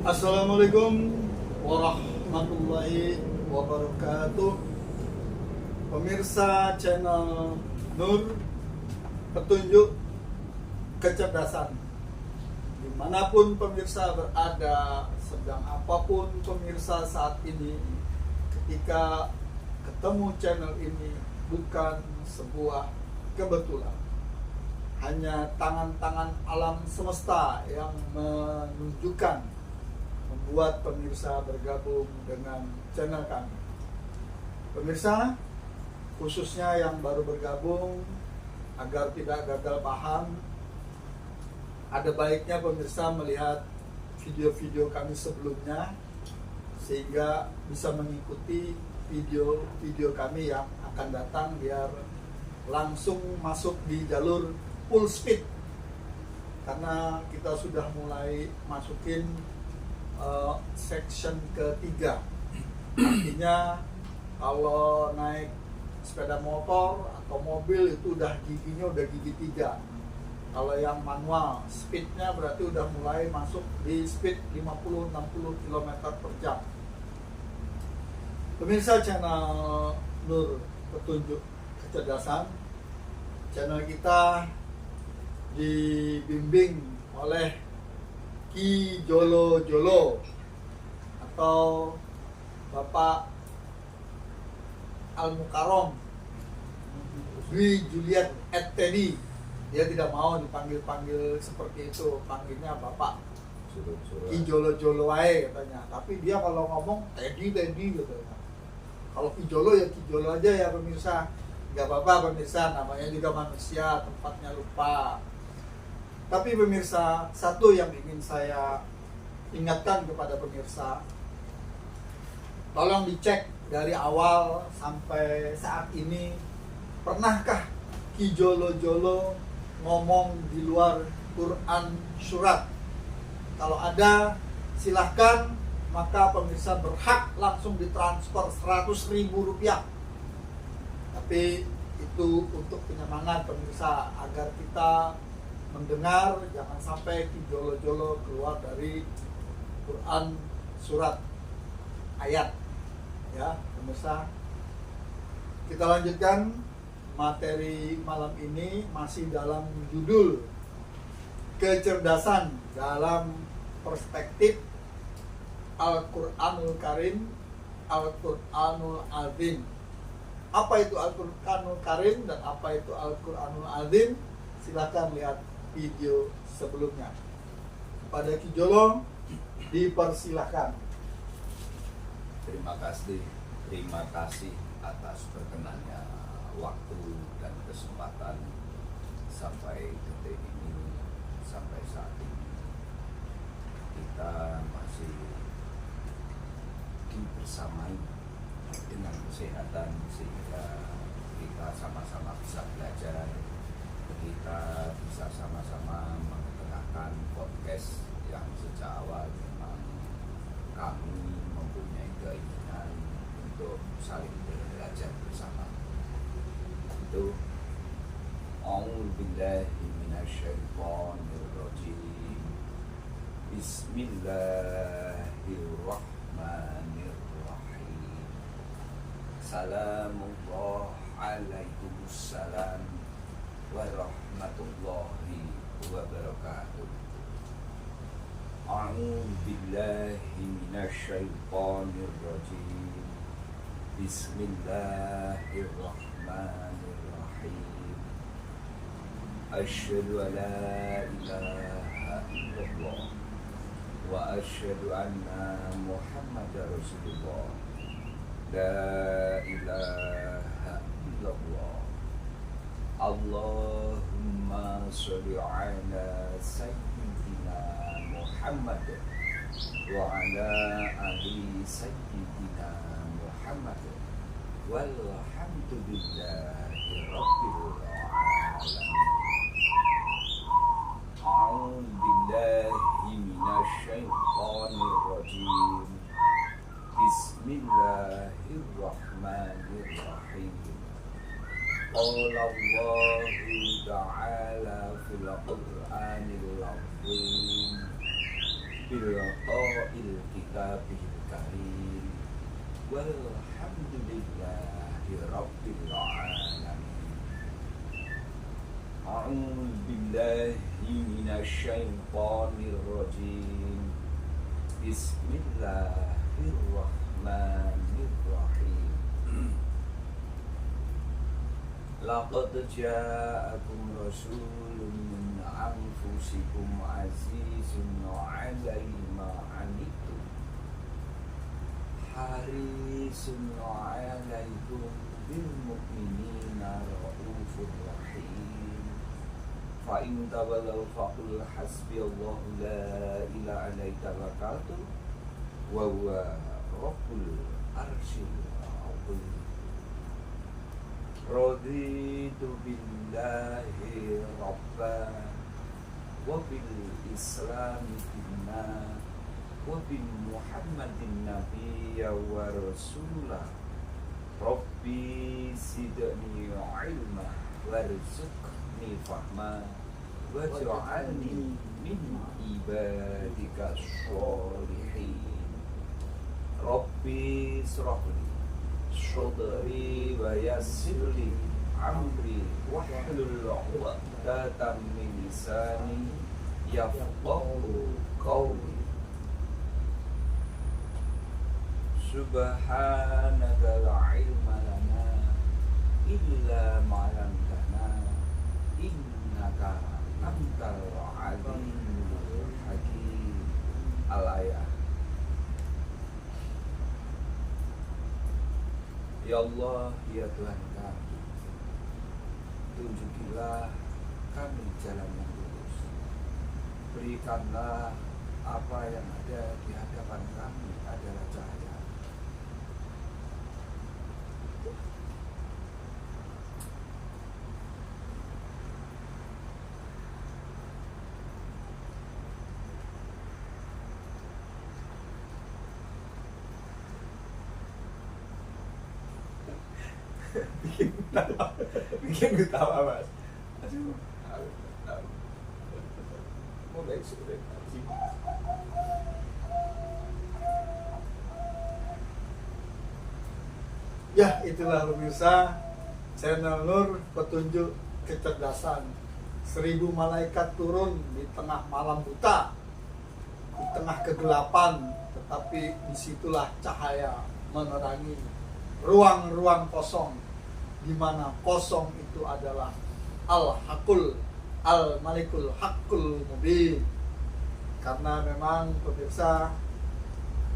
Assalamualaikum warahmatullahi wabarakatuh. Pemirsa channel Nur Petunjuk Kecerdasan, dimanapun pemirsa berada, sedang apapun pemirsa saat ini, ketika ketemu channel ini bukan sebuah kebetulan. Hanya tangan-tangan alam semesta yang menunjukkan, membuat pemirsa bergabung dengan channel kami. Pemirsa, khususnya yang baru bergabung, agar tidak gagal paham, ada baiknya pemirsa melihat video-video kami sebelumnya, sehingga bisa mengikuti video-video kami yang akan datang, biar langsung masuk di jalur full speed. Karena kita sudah mulai masukin section ketiga. Artinya kalau naik sepeda motor atau mobil itu udah giginya udah gigi 3. Kalau yang manual speednya berarti udah mulai masuk di speed 50-60 km per jam. Pemirsa channel Nur Petunjuk Kecerdasan, channel kita dibimbing oleh Ki Jolo Jolo atau Bapak Al Mukarrom Dwi Juliet et Teddy. Dia tidak mau dipanggil seperti itu, panggilnya Bapak Ki Jolo Jolo aja katanya. Tapi dia kalau ngomong Teddy gitu. Kalau Ki Jolo ya Ki Jolo aja ya pemirsa. Gak apa-apa pemirsa, namanya juga manusia, tempatnya lupa. Tapi pemirsa, satu yang ingin saya ingatkan kepada pemirsa, tolong dicek dari awal sampai saat ini, pernahkah Ki Jolo Jolo ngomong di luar Quran surat? Kalau ada, silahkan, maka pemirsa berhak langsung ditransfer 100.000 rupiah. Tapi itu untuk penyemangat pemirsa, agar kita mendengar, jangan sampai Ki Jolo Jolo keluar dari Quran surat ayat, ya pemirsa. Kita lanjutkan materi malam ini, masih dalam judul kecerdasan dalam perspektif Al-Quranul Karim, Al-Quranul Azim. Apa itu Al-Quranul Karim dan apa itu Al-Quranul Azim? Silakan lihat video sebelumnya. Pada Ki Jolo dipersilahkan. Terima kasih atas berkenannya waktu dan kesempatan sampai detik ini, sampai saat ini kita masih dibersamai dengan kesehatan, sehingga kita sama-sama bisa belajar, kita bisa sama-sama mengetengahkan podcast yang sejak awal memang kami mempunyai keinginan untuk saling belajar bersama. Itu A'udzubillahi minasyaitonirrajim. Bismillahirrahmanirrahim. Salamullah alaikumussalam warahmatullahi wabarakatuh. A'udzubillahi minasyaitonirrajim. Bismillahirrahmanirrahim. Asyhadu an la ilaha illallah wa asyhadu anna Muhammadar Rasulullah. La ilaha illallah. Allahumma sholli ala sayyidina Muhammad wa ala ali sayyidina Muhammad walhamdulillahi rabbil alamin. A'udzu billahi minasyaitonir rajim. Bismillahirrahmanirrahim. Qala Allahu ta'ala fil Qur'anil azim bil kitabihil karim walhamdulillahi rabbil alamin. A'udzu billahi minasyaitonir rajim. Bismillahirrahmanirrahim. Laqad ja'akum rasulun min anfusikum azizun 'alaihi ma 'anittum harisun 'alaikum bil mu'minina raufur rahim. Fa in tawallaw faqul hasbiyallahu la ilaha illa huwa tawakkaltu wa huwa rabbul arsyil azim. Raditu billahi rabban wa bil islami dinna wa bin muhammadin nabiyya wa rasulah. Rabbi zidni ilma warzuqni fahma waj'alni min ibadika sholihin. Rabbi shrahli sadri wa yassirli amri wahlul 'uqdatam min lisani yafqahu qawli. Subhanaka la ilma lana illa ma 'allamtana innaka antal alimul hakim. Al-ayah. Ya Allah, ya Tuhan kami, tunjukilah kami jalan yang lurus. Berikanlah apa yang ada di hadapan kami adalah cahaya. bikin ketawa mas. Aduh, mau baik sudah. Ya, itulah pemirsa channel Nur, petunjuk kecerdasan. 1000 malaikat turun di tengah malam buta, di tengah kegelapan, tetapi disitulah cahaya menerangi ruang-ruang kosong, di mana kosong itu adalah Al-Hakul Al-Malikul Hakul Mubin. Karena memang pemirsa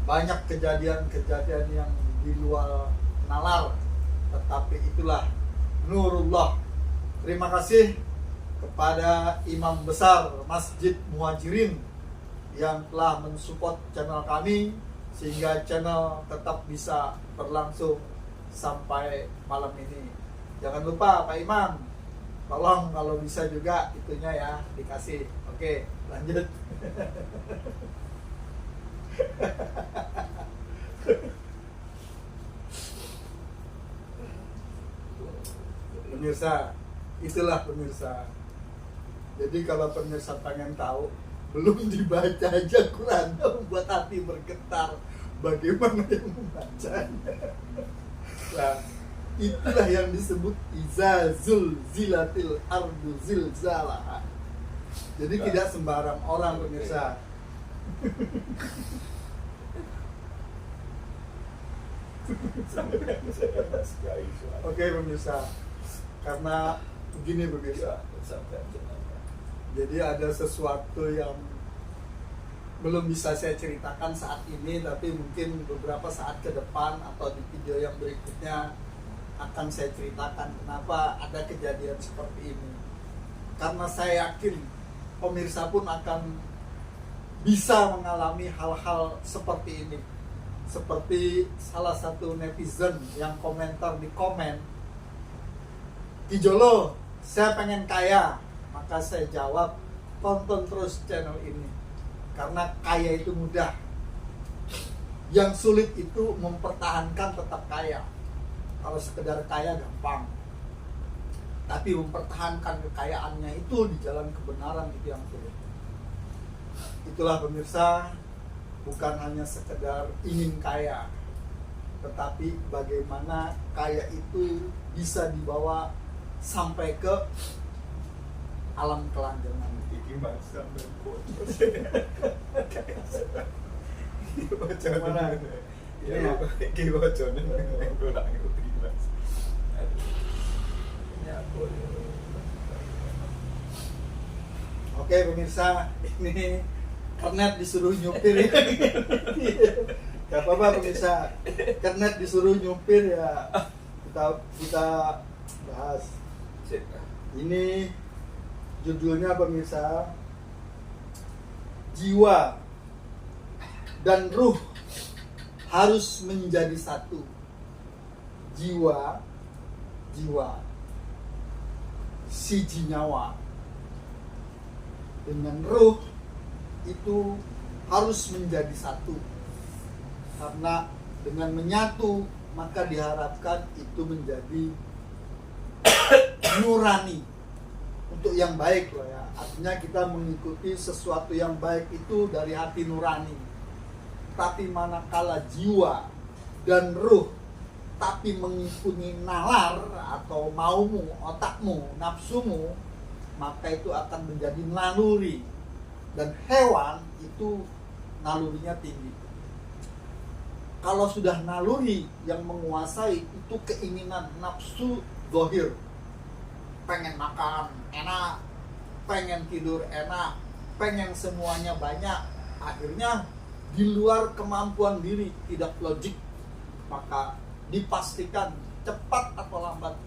banyak kejadian-kejadian yang di luar nalar, tetapi itulah Nurullah. Terima kasih kepada Imam Besar Masjid Muhajirin yang telah mensupport channel kami sehingga channel tetap bisa berlangsung sampai malam ini. Jangan lupa Pak Imam, tolong kalau bisa juga itunya ya dikasih. Oke, lanjut. Pemirsa, itulah pemirsa. Jadi kalau pemirsa pengen tahu, belum dibaca aja Quran membuat hati bergetar. Bagaimana yang membacanya? Nah, itulah yang disebut iza zulzilatil ardu zilzalaha. Jadi tidak sembarang orang pemirsa. Oke pemirsa, karena begini pemirsa. Jadi ada sesuatu yang belum bisa saya ceritakan saat ini, tapi mungkin beberapa saat ke depan atau di video yang berikutnya akan saya ceritakan kenapa ada kejadian seperti ini. Karena saya yakin pemirsa pun akan bisa mengalami hal-hal seperti ini. Seperti salah satu netizen yang komentar di komen, Kijolo, saya pengen kaya. Maka saya jawab, tonton terus channel ini. Karena kaya itu mudah. Yang sulit itu mempertahankan tetap kaya. Kalau sekedar kaya gampang. Tapi mempertahankan kekayaannya itu di jalan kebenaran itu yang sulit. Itulah pemirsa, bukan hanya sekedar ingin kaya, tetapi bagaimana kaya itu bisa dibawa sampai ke alam kelanggengan. Iki mas sampai Gimana? Ya, iki bocone ora ngerti mas. Ya boleh. Oke pemirsa, ini Kernet disuruh nyupir ya. Gak apa-apa pemirsa, Kernet disuruh nyupir ya. Kita bahas. Ini judulnya pemirsa, jiwa dan ruh harus menjadi satu. Jiwa siji nyawa dengan ruh itu harus menjadi satu, karena dengan menyatu maka diharapkan itu menjadi nurani untuk yang baik loh ya. Artinya kita mengikuti sesuatu yang baik itu dari hati nurani. Tapi manakala jiwa dan ruh tapi mengikuti nalar atau maumu, otakmu, nafsumu, maka itu akan menjadi naluri. Dan hewan itu nalurinya tinggi. Kalau sudah naluri yang menguasai itu keinginan nafsu zahir, pengen makan enak, pengen tidur enak, pengen semuanya banyak, akhirnya di luar kemampuan diri, tidak logik, maka dipastikan cepat atau lambat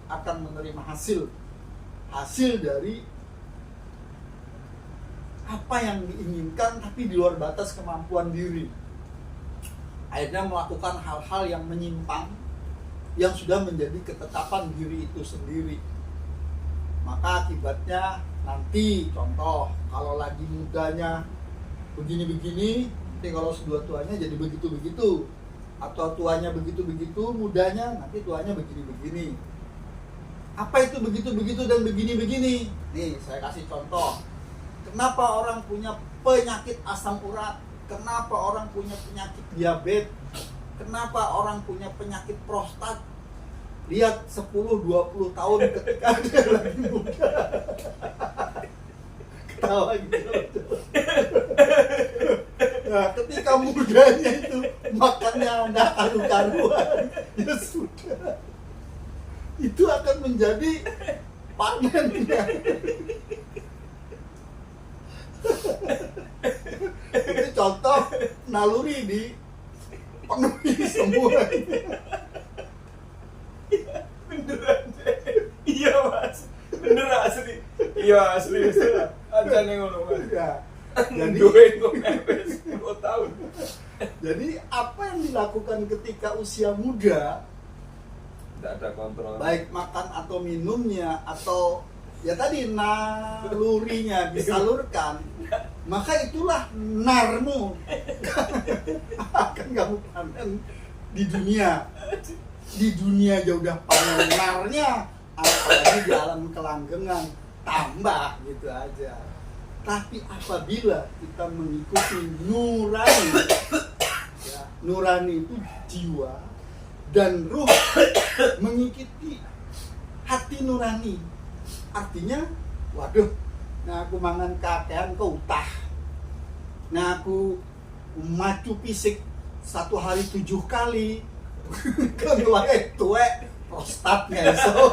akan menerima hasil dari apa yang diinginkan tapi di luar batas kemampuan diri. Akhirnya melakukan hal-hal yang menyimpang yang sudah menjadi ketetapan diri itu sendiri. Maka akibatnya nanti contoh kalau lagi mudanya begini-begini, nanti kalau sudah tuanya jadi begitu-begitu, atau tuanya begitu-begitu, mudanya nanti tuanya begini-begini. Apa itu begitu-begitu dan begini-begini? Nih saya kasih contoh. Kenapa orang punya penyakit asam urat? Kenapa orang punya penyakit diabetes? Kenapa orang punya penyakit prostat? Lihat 10-20 tahun ketika dia lagi muda. Ketawa gitu. Nah, ketika mudanya itu makannya nggak karu-karuan, ya sudah. Itu akan menjadi panennya. Itu contoh naluri dipenuhi semua. Beneran iya mas, bener asli, iya asli aja nih ngono mas. Ya, jadi Duwe kok nepes 10 tahun. Jadi apa yang dilakukan ketika usia muda, Tidak ada kontrol. baik makan atau minumnya atau ya tadi nalurinya disalurkan, maka itulah narmu akan kamu panen di dunia. Di dunia aja udah panen narnya, apalagi di alam kelanggengan tambah gitu aja. Tapi apabila kita mengikuti nurani, ya, nurani itu jiwa dan ruh mengikuti hati nurani. Artinya, waduh, nah aku mangan kakean ke utah. Nah aku macu fisik 1 hari 7 kali. Kan tuwek prostatnya so.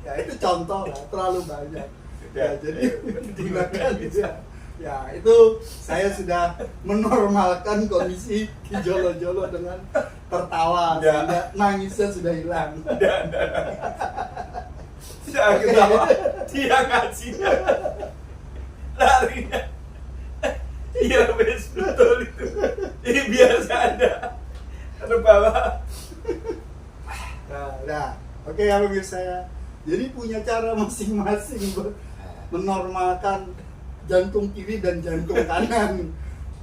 Ya itu contoh lah, terlalu banyak. Ya, jadi gunakan ya. Ya itu saya sudah menormalkan kondisi Kijolo-jolo dengan tertawa, Ya. sehingga nangisnya sudah hilang. Jangan ketawa, dia ngasih larinya. Iya wes betul itu. Ini biasa ada bawah. Nah, oke ya pemirsa ya. Jadi punya cara masing-masing buat menormalkan jantung kiri dan jantung kanan.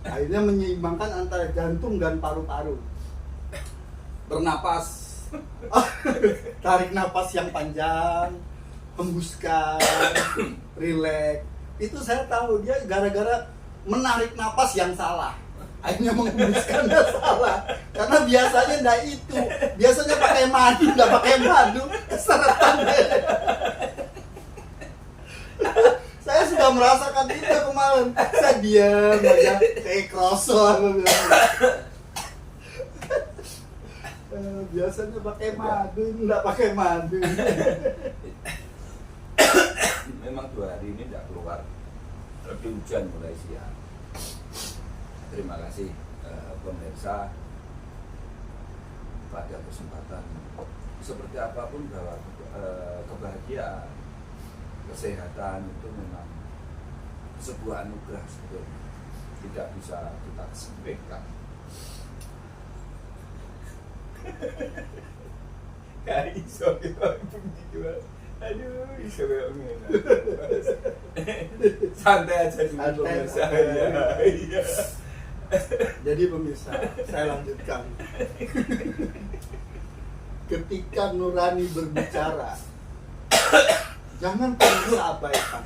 Akhirnya menyeimbangkan antara jantung dan paru-paru. Bernapas, tarik napas yang panjang, hembuskan, rileks. Itu saya tahu dia gara-gara menarik napas yang salah. Akhirnya menghembuskannya salah. Karena biasanya enggak itu. Biasanya pakai madu, enggak pakai madu, keseretan. Saya sudah merasakan itu kemarin. Saya diam aja, kayak kroso aku bilang. Biasanya pakai madu, enggak pakai madu. Memang 2 hari ini tidak keluar, lebih hujan mulai siang. Terima kasih pemirsa, pada kesempatan seperti apapun bahwa kebahagiaan, kesehatan itu memang sebuah anugerah sebetulnya, tidak bisa kita kesampingkan. Kayak iso kita gitu. Aduh, iso ngene. Santai aja dulu pemirsa. Iya. Jadi pemirsa, saya lanjutkan. Ketika nurani berbicara, jangan pernah abaikan.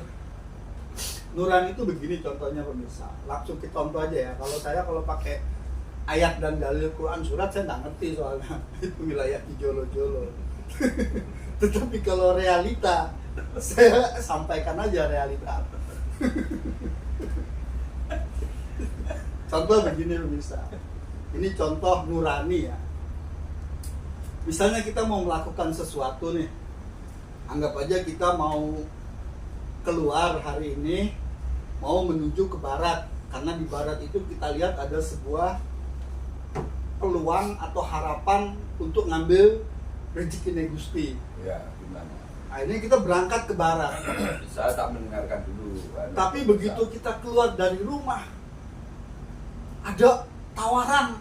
Nurani itu begini contohnya pemirsa. Langsung kita contoh aja ya. Kalau pakai ayat dan dalil Quran surat saya nggak ngerti soalnya itu wilayah di jolo-jolo. Tetapi kalau realita, saya sampaikan aja realita. Contoh begini pemirsa. Ini contoh nurani ya. Misalnya kita mau melakukan sesuatu nih. Anggap aja kita mau keluar hari ini, mau menuju ke barat. Karena di barat itu kita lihat ada sebuah peluang atau harapan untuk ngambil rezeki Gusti. Ya, gimana? Akhirnya kita berangkat ke barat. Saya tak mendengarkan dulu. Tapi begitu kita keluar dari rumah, ada tawaran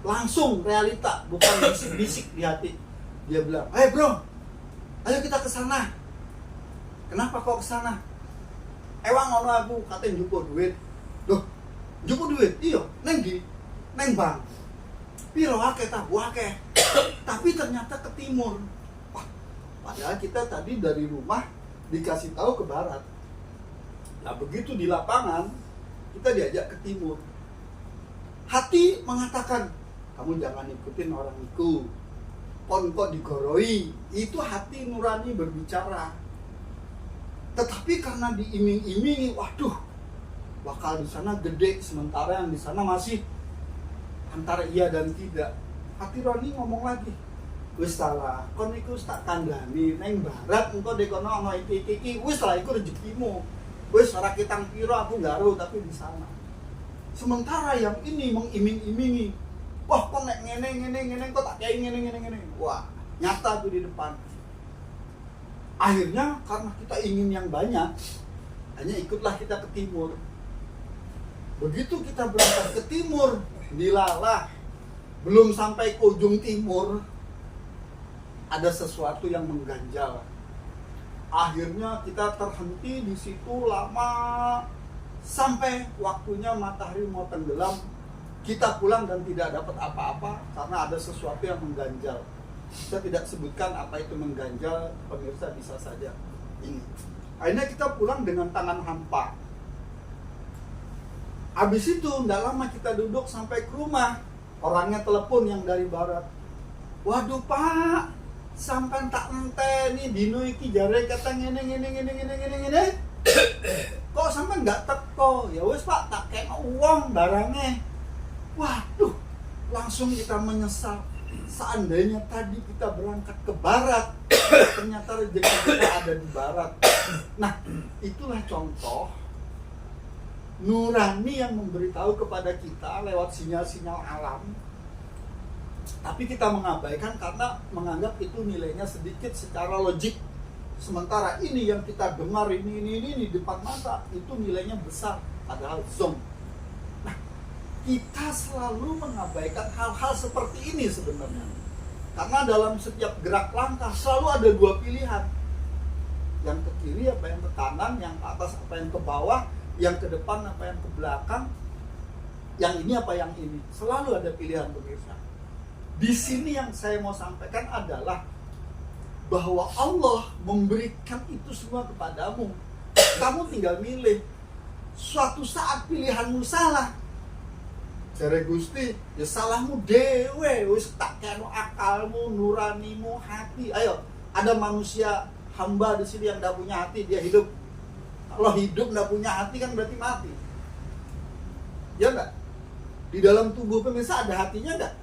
langsung realita, bukan bisik-bisik di hati. Dia bilang, "Hey bro, ayo kita ke sana." "Kenapa kok ke sana?" "Ewang ngono aku katanya njupuk duit." "Loh, njupuk duit?" "Iya, neng bang." "Piro akeh ta?" "Akeh." Tapi ternyata ke timur. Wah, padahal kita tadi dari rumah dikasih tahu ke barat. Nah, begitu di lapangan kita diajak ke timur. Hati mengatakan, "Kamu jangan ikutin orang itu. Pon kok digoroi." Itu hati nurani berbicara. Tetapi karena diiming-imingi, waduh, bakal di sana gede, sementara yang di sana masih antara iya dan tidak. Hati nurani ngomong lagi, "Wis salah, kon iku tak kandhani neng barat engko dekono ana iki, wis lah iku rezekimu. Wis ora kitang pira aku ngaro tapi di sana." Sementara yang ini mengiming-imingi, "Wah, kok nek ngene kok tak kei ngene. Wah, nyata tuh di depan. Akhirnya karena kita ingin yang banyak, hanya ikutlah kita ke timur. Begitu kita berangkat ke timur, dilalah, belum sampai ke ujung timur, ada sesuatu yang mengganjal. Akhirnya kita terhenti di situ lama, sampai waktunya matahari mau tenggelam, kita pulang dan tidak dapat apa-apa karena ada sesuatu yang mengganjal. Saya tidak sebutkan apa itu mengganjal, pemirsa bisa saja ini. Akhirnya kita pulang dengan tangan hampa. Habis itu, tidak lama kita duduk sampai ke rumah. Orangnya telepon yang dari barat. "Waduh pak, sampai tak enteni dino iki jare kata ngene. Kok sampai nggak teko?" "Ya wes pak, tak kayak uang barangnya." Waduh, langsung kita menyesal. Seandainya tadi kita berangkat ke barat, ternyata rezeki kita ada di barat. Nah, itulah contoh nurani yang memberitahu kepada kita lewat sinyal-sinyal alam. Tapi kita mengabaikan karena menganggap itu nilainya sedikit secara logik. Sementara ini yang kita dengar ini di depan mata itu nilainya besar, padahal zoom. Nah, kita selalu mengabaikan hal-hal seperti ini sebenarnya. Karena dalam setiap gerak langkah selalu ada dua pilihan. Yang ke kiri apa yang ke kanan, yang ke atas apa yang ke bawah, yang ke depan apa yang ke belakang, yang ini apa yang ini. Selalu ada pilihan pemirsa. Di sini yang saya mau sampaikan adalah bahwa Allah memberikan itu semua kepadamu. Kamu tinggal milih. suatu saat pilihanmu salah, jare Gusti, ya salahmu dewe, wis tak keno akalmu, nuranimu, hati. Ayo, ada manusia hamba di sini yang tidak punya hati, dia hidup. Kalau hidup tidak punya hati kan berarti mati. Ya enggak? Di dalam tubuh pemirsa ada hatinya enggak?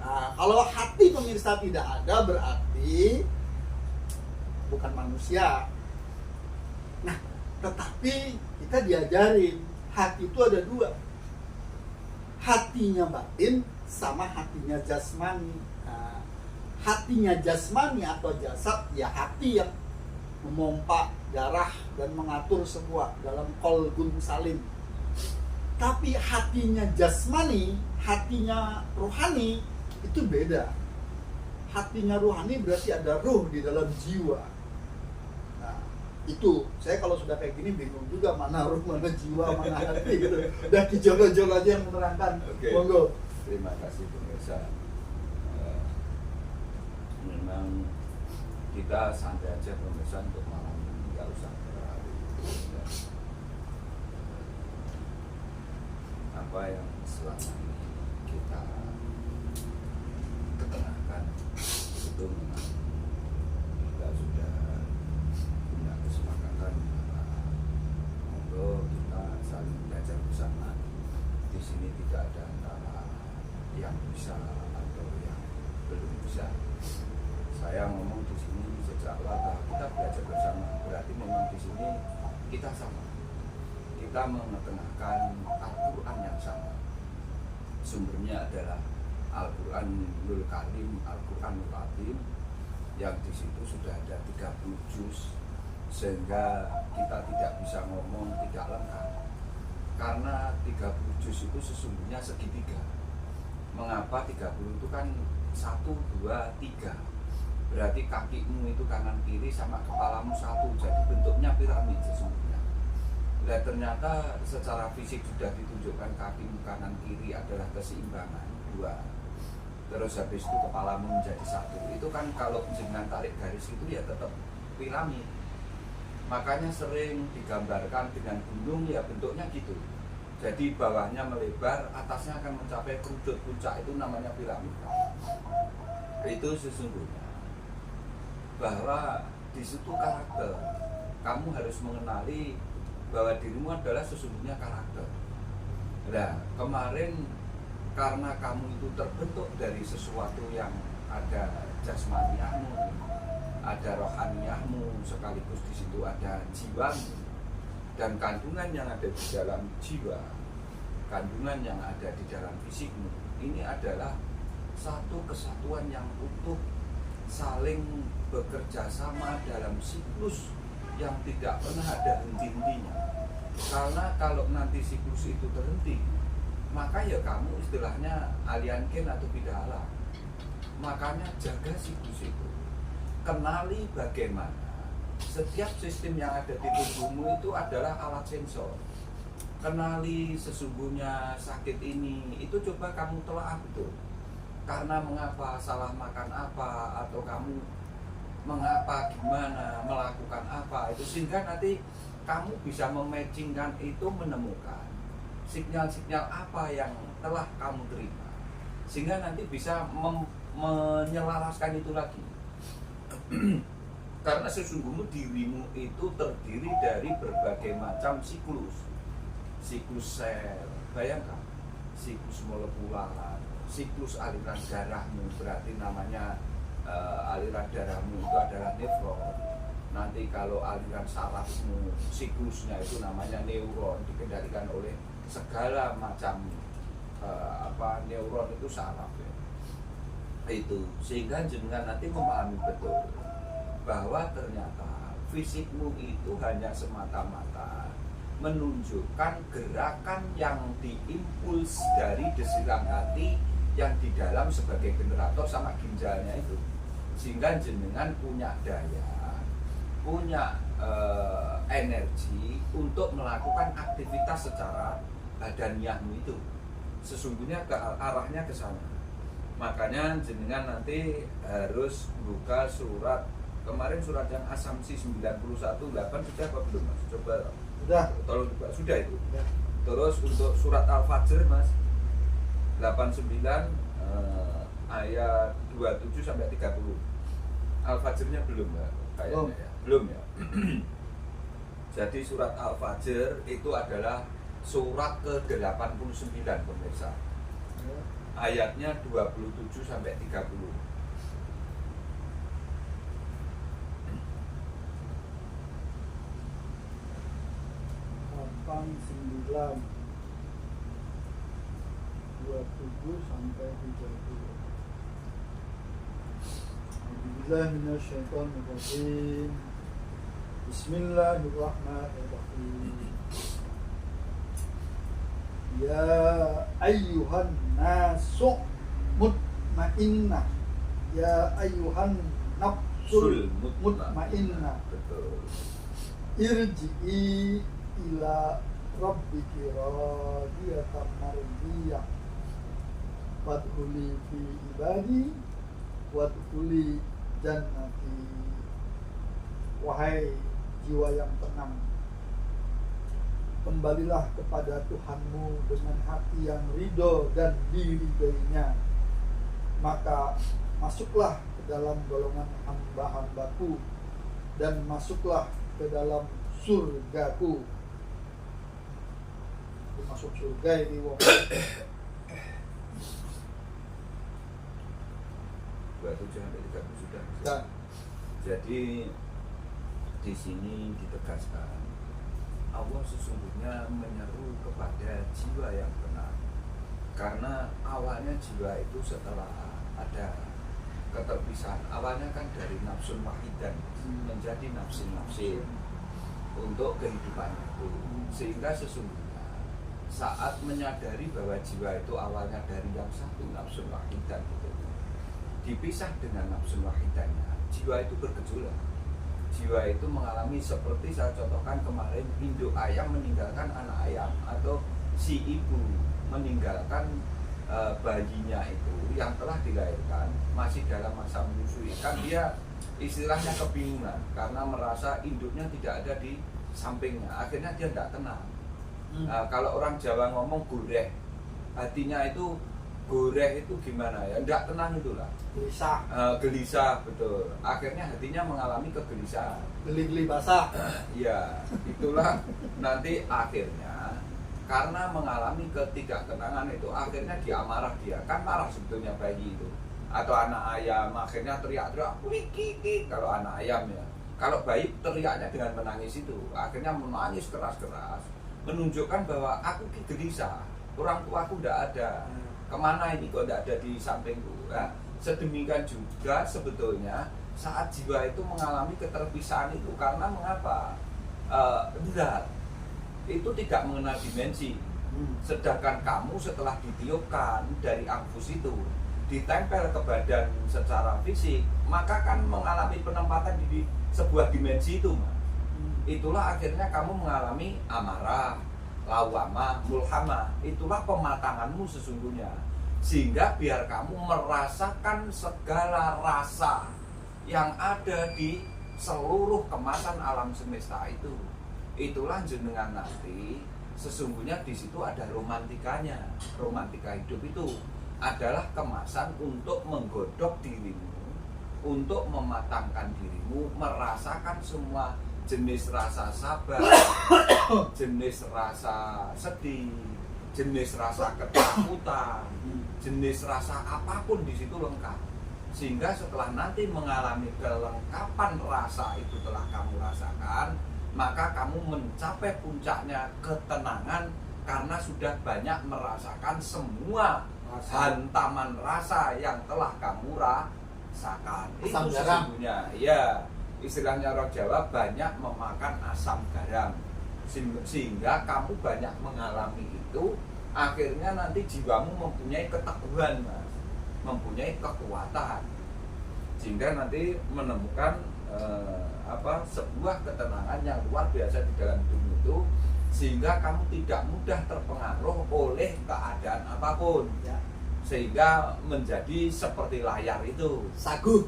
Nah, kalau hati pemirsa tidak ada berarti bukan manusia. Nah, tetapi kita diajarin hati itu ada dua. Hatinya batin sama hatinya jasmani. Nah, hatinya jasmani atau jasad ya hati yang memompa darah dan mengatur semua dalam qalbun salim. Tapi hatinya jasmani, hatinya rohani itu beda. Hatinya rohani berarti ada ruh di dalam jiwa. Nah, itu saya kalau sudah kayak gini bingung juga mana ruh, mana jiwa, mana hati gitu. Udah kijolo-jolo aja yang menerangkan. Oke. Monggo. Terima kasih pemirsa. Memang kita santai aja pemirsa untuk malam ini, nggak usah terlalu apa yang selama ini kita ketengahkan itu memang kita sudah punya kesepakatan untuk kita saling belajar bersama. Di sini tidak ada antara yang bisa atau yang belum bisa. Saya ngomong di sini sejak awal kita belajar bersama, berarti memang di sini kita sama. Kita mengetengahkan Al-Quran yang sama. Sumbernya adalah Al-Quranul Karim, Al-Quranul Azim, yang di situ sudah ada 30 juz, sehingga kita tidak bisa ngomong tidak lengkap. Karena 30 juz itu sesungguhnya segitiga. Mengapa 30 itu kan 1, 2, 3. Berarti kakimu itu kanan kiri sama kepalamu satu, jadi bentuknya piramid sesungguhnya. Dan ternyata secara fisik sudah ditunjukkan kakimu kanan kiri adalah keseimbangan 2. Terus habis itu kepalamu menjadi 1. Itu kan kalau dengan tarik garis itu ya tetap piramid. Makanya sering digambarkan dengan gunung ya bentuknya gitu. Jadi bawahnya melebar, atasnya akan mencapai kerudung puncak, itu namanya piramid. Itu sesungguhnya bahwa di situ karakter. Kamu harus mengenali bahwa dirimu adalah sesungguhnya karakter. Nah, kemarin karena kamu itu terbentuk dari sesuatu yang ada jasmaniahmu, ada rohaniyahmu, sekaligus di situ ada jiwamu, dan kandungan yang ada di dalam jiwa, kandungan yang ada di dalam fisikmu. Ini adalah satu kesatuan yang utuh, saling bekerja sama dalam siklus yang tidak pernah ada henti-hentinya. Karena kalau nanti siklus itu terhenti, maka ya kamu istilahnya alien kin atau bidala. Makanya jaga siklus itu. Kenali bagaimana setiap sistem yang ada di tubuhmu itu adalah alat sensor. Kenali sesungguhnya sakit ini, itu coba kamu telah betul. Karena mengapa, salah makan apa, atau kamu mengapa, gimana, melakukan apa, itu sehingga nanti kamu bisa mematchingkan itu, menemukan sinyal-sinyal apa yang telah kamu terima, sehingga nanti bisa menyelaraskan itu lagi. Karena sesungguhnya dirimu itu terdiri dari berbagai macam siklus sel, bayangkan, siklus molekular, siklus aliran darahmu, berarti namanya aliran darahmu itu adalah nefron. Nanti kalau aliran sarafmu, siklusnya itu namanya neuron, dikendalikan oleh segala macam neuron itu saraf ya. Itu sehingga jenengan nanti memahami betul bahwa ternyata fisikmu itu hanya semata-mata menunjukkan gerakan yang diimpuls dari desiran hati yang di dalam sebagai generator sama ginjalnya itu, sehingga jenengan punya daya, punya energi untuk melakukan aktivitas secara badaniahmu itu. Sesungguhnya arahnya ke sana. Makanya jenengan nanti harus buka surat, kemarin surat yang asumsi 91:8 sudah apa belum Mas? Coba Sudah. Tolong dibuka. Sudah itu. Ya. Terus untuk surat Al-Fajr Mas 89 ayat 27 sampai 30. Al-Fajrnya belum ya? Kayaknya ya. Belum ya. Jadi surat Al-Fajr itu adalah surat ke-89 pemirsa. Ya. Ayatnya 27 sampai 30. 9 27 sampai 30. Alhamdulillah minasyaitonirrajim. Bismillahirrahmanirrahim. Ya ayyuhan nasu mutmainnah. Ya ayyuhan nafsul mutmainnah. Betul. Irji'i ila rabbiki radiyatan mardiyah wadkhuli fi ibadi wadkhuli jannati. Wahai jiwa yang tenang, kembalilah kepada Tuhanmu dengan hati yang ridho dan diridhoinya, maka masuklah ke dalam golongan hamba-hambaku dan masuklah ke dalam surgaku. Masuk surga ini wong. 27 sampai 30 sudah. Dan Jadi di sini ditegaskan Allah sesungguhnya menyeru kepada jiwa yang tenang. Karena awalnya jiwa itu setelah ada keterpisahan, awalnya kan dari nafsu wahidan menjadi nafsin untuk kehidupannya itu. Sehingga sesungguhnya saat menyadari bahwa jiwa itu awalnya dari yang satu nafsu wahidan itu dipisah dengan nafsu wahidannya, jiwa itu bergejolak. Jiwa itu mengalami seperti saya contohkan kemarin, induk ayam meninggalkan anak ayam, atau si ibu meninggalkan bayinya itu yang telah dilahirkan masih dalam masa menyusui. Kan dia istilahnya kebingungan karena merasa induknya tidak ada di sampingnya, akhirnya dia tidak tenang. Kalau orang Jawa ngomong goreh, hatinya itu goreh itu gimana ya, tidak tenang itulah, gelisah, gelisah, betul. Akhirnya hatinya mengalami kegelisahan, geli-geli basah. ya itulah nanti akhirnya karena mengalami ketidaktenangan itu akhirnya dia marah, dia kan marah sebetulnya bayi itu atau anak ayam, akhirnya teriak-teriak wiki kalau anak ayam ya. Kalau bayi teriaknya dengan menangis itu akhirnya menangis keras-keras menunjukkan bahwa aku gelisah, orang tuaku tidak ada, kemana ini kok tidak ada di sampingku. Nah, sedemikian juga sebetulnya saat jiwa itu mengalami keterpisahan itu karena mengapa? Zat itu tidak mengenal dimensi. Sedangkan kamu setelah ditiupkan dari anfus itu ditempel ke badan secara fisik, maka kan mengalami penempatan di sebuah dimensi itu, Mas. Itulah akhirnya kamu mengalami amarah, lawamah, mulhamah. Itulah pematanganmu sesungguhnya. Sehingga biar kamu merasakan segala rasa yang ada di seluruh kemasan alam semesta itu. Itulah jenengan nanti sesungguhnya di situ ada romantikanya. Romantika hidup itu adalah kemasan untuk menggodok dirimu, untuk mematangkan dirimu, merasakan semua jenis rasa sabar, jenis rasa sedih, jenis rasa ketakutan, jenis rasa apapun di situ lengkap. Sehingga setelah nanti mengalami kelengkapan rasa itu telah kamu rasakan, maka kamu mencapai puncaknya ketenangan karena sudah banyak merasakan semua hantaman rasa yang telah kamu rasakan. Itu sesungguhnya, ya, istilahnya orang Jawa banyak memakan asam garam, sehingga kamu banyak mengalami itu. Akhirnya nanti jiwamu mempunyai keteguhan, Mas, mempunyai kekuatan, sehingga nanti menemukan sebuah ketenangan yang luar biasa di dalam hidupmu itu, sehingga kamu tidak mudah terpengaruh oleh keadaan apapun, ya. Sehingga menjadi seperti layar itu, saguh.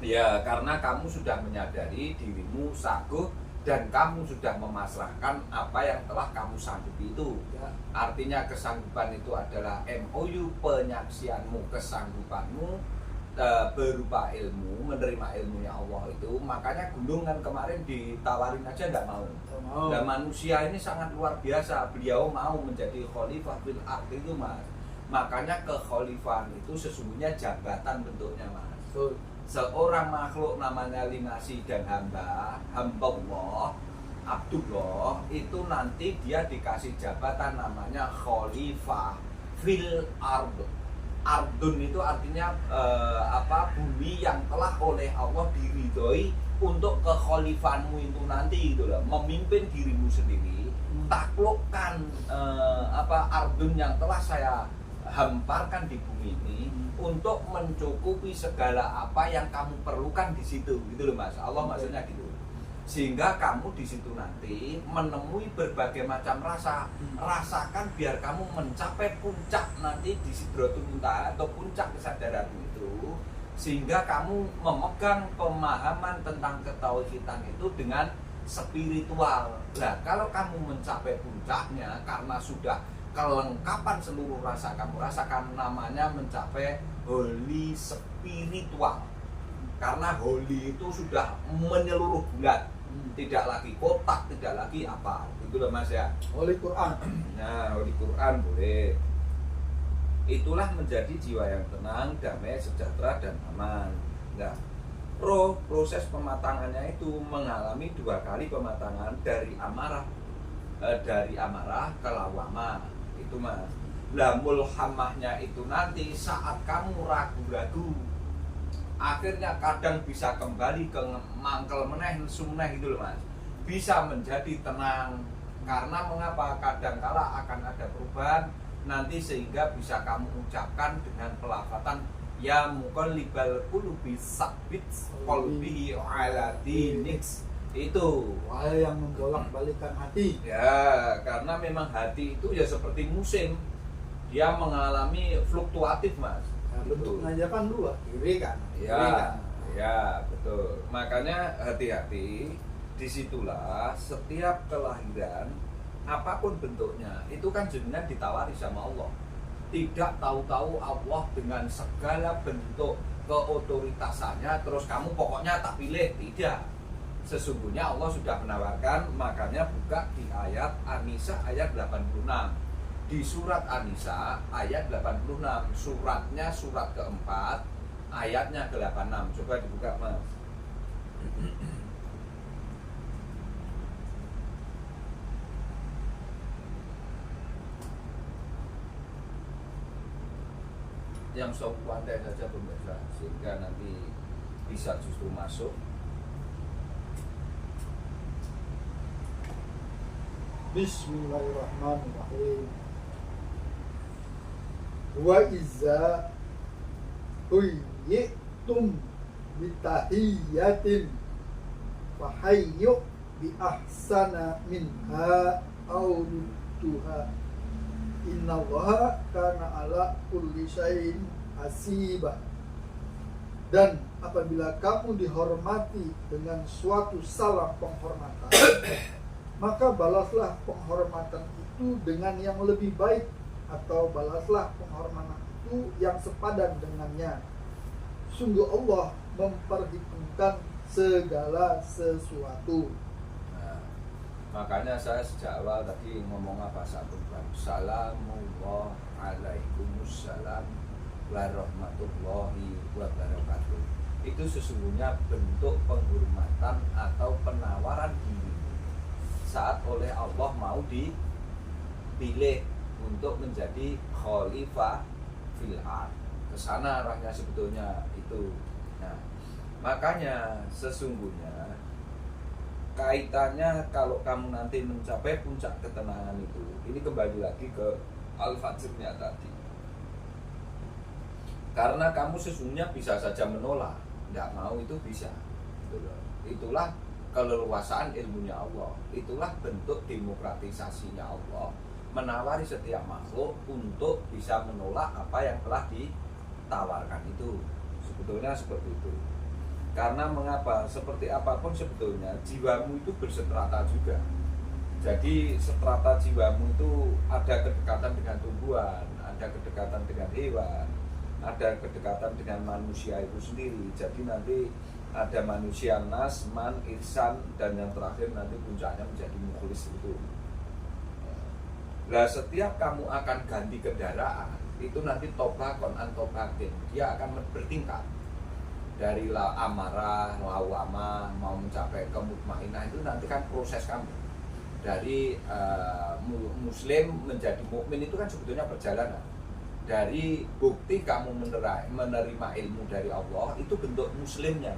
Ya, karena kamu sudah menyadari dirimu saguh dan kamu sudah memasrahkan apa yang telah kamu sanggupi itu. Ya. Artinya kesanggupan itu adalah MOU, penyaksianmu, kesanggupanmu berupa ilmu, menerima ilmunya Allah itu. Makanya gunung kan kemarin ditawarin aja nggak mau. Nah, manusia ini sangat luar biasa, beliau mau menjadi khalifah fil ardh itu mas. Makanya kekhalifahan itu sesungguhnya jabatan bentuknya mas. Betul. Seorang makhluk namanya linasi dan hamba Allah, Abdullah, itu nanti dia dikasih jabatan namanya khalifah fil ardh. Ardun itu artinya bumi yang telah oleh Allah diridhoi untuk kekhalifahanmu itu nanti gitu loh, memimpin dirimu sendiri, taklukkan ardun yang telah saya hamparkan di bumi ini untuk mencukupi segala apa yang kamu perlukan di situ gitu loh mas. Allah maksudnya gitu, sehingga kamu di situ nanti menemui berbagai macam rasa, rasakan biar kamu mencapai puncak nanti di Sidratul Muntaha atau puncak kesadaran itu, sehingga kamu memegang pemahaman tentang ketauhidan itu dengan spiritual. Nah, kalau kamu mencapai puncaknya karena sudah kelengkapan seluruh rasa kamu rasakan, namanya mencapai holy spiritual. Karena holy itu sudah menyeluruh bulat, tidak lagi kotak, tidak lagi apa, itu loh mas ya. Oleh Quran. Nah, oleh Quran boleh. Itulah menjadi jiwa yang tenang, damai, sejahtera dan aman. Nah, proses pematangannya itu mengalami 2 kali pematangan dari amarah ke lawamah itu mas. Lah mulhamahnya itu nanti saat kamu ragu-ragu, akhirnya kadang bisa kembali ke mangkel meneh, sumneh gitu loh mas, bisa menjadi tenang. Karena mengapa? Kadangkala akan ada perubahan nanti sehingga bisa kamu ucapkan dengan pelafatan ya muqallibal qulubi sabbit qalbi ala dinik. Itu wahai yang membolak-balikan hati. ya, karena memang hati itu ya seperti musim, dia mengalami fluktuatif mas. Nah, bentuknya kan 2, kiri kan. Ya, betul. Makanya hati-hati, disitulah setiap kelahiran apapun bentuknya itu kan jenengan ditawari sama Allah. Tidak tahu-tahu Allah dengan segala bentuk keotoritasannya terus kamu pokoknya tak pilih, tidak. Sesungguhnya Allah sudah menawarkan, makanya buka di ayat An-Nisa ayat 86. Di surat An-Nisa ayat 86, suratnya surat keempat, ayatnya ke-86. Coba dibuka mas. Yang sok pandai saja pemirsa, sehingga nanti bisa justru masuk. Bismillahirrahmanirrahim. Wa iza huyyitum bitahiyyatin fahayyu bi ahsana minha aw rudduha innallaha kana ala kulli syai'in hasiba. Dan apabila kamu dihormati dengan suatu salam penghormatan, maka balaslah penghormatan itu dengan yang lebih baik, atau balaslah penghormatan itu yang sepadan dengannya. Sungguh Allah memperhitungkan segala sesuatu. Nah, makanya saya sejak awal tadi ngomong apa sabun Salamullah alaikumussalam warahmatullahi wabarakatuh. Itu sesungguhnya bentuk penghormatan atau penawaran diri saat oleh Allah mau dipilih untuk menjadi khalifah fil ardh. Kesana arahnya sebetulnya itu. Nah, makanya sesungguhnya kaitannya kalau kamu nanti mencapai puncak ketenangan itu, ini kembali lagi ke al-fajrnya tadi. Karena kamu sesungguhnya bisa saja menolak, tidak mau itu bisa. Itulah keleluasaan ilmunya Allah. Itulah bentuk demokratisasinya Allah, menawari setiap makhluk untuk bisa menolak apa yang telah ditawarkan itu. Sebetulnya seperti itu. Karena mengapa? Seperti apapun sebetulnya jiwamu itu berstrata juga. Jadi strata jiwamu itu ada kedekatan dengan tumbuhan, ada kedekatan dengan hewan, ada kedekatan dengan manusia itu sendiri. Jadi nanti ada manusia nas, man, ihsan, dan yang terakhir nanti puncaknya menjadi mukhlis itu. Nah, setiap kamu akan ganti kendaraan, itu nanti tobakon antobatin, dia akan bertingkat dari amarah, lawamah, mau mencapai ke mutmainah, itu nanti kan proses kamu dari muslim menjadi mukmin itu kan sebetulnya perjalanan. Dari bukti kamu menerima ilmu dari Allah itu bentuk muslimnya.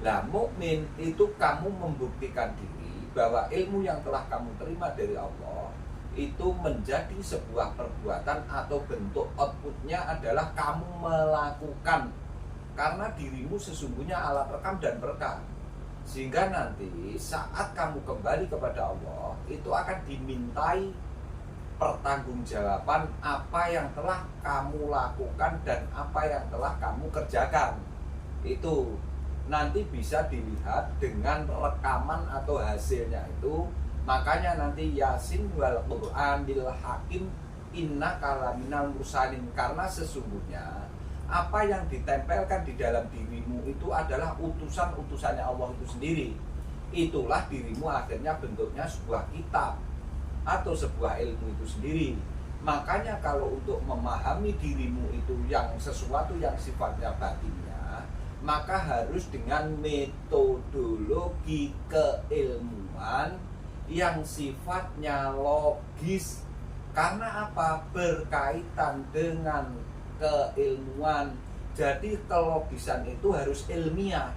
Nah, mukmin itu kamu membuktikan diri bahwa ilmu yang telah kamu terima dari Allah itu menjadi sebuah perbuatan atau bentuk outputnya adalah kamu melakukan, karena dirimu sesungguhnya alat rekam dan perekam. Sehingga nanti saat kamu kembali kepada Allah itu akan dimintai pertanggungjawaban apa yang telah kamu lakukan dan apa yang telah kamu kerjakan. Itu nanti bisa dilihat dengan rekaman atau hasilnya itu. Makanya nanti Yasin wal Qur'anil Hakim innaka laminal mursalin, karena sesungguhnya apa yang ditempelkan di dalam dirimu itu adalah utusan-utusannya Allah itu sendiri. Itulah dirimu akhirnya bentuknya sebuah kitab atau sebuah ilmu itu sendiri. Makanya kalau untuk memahami dirimu itu yang sesuatu yang sifatnya batinnya, maka harus dengan metodologi keilmuan yang sifatnya logis. Karena apa? Berkaitan dengan keilmuan. Jadi kelogisan itu harus ilmiah.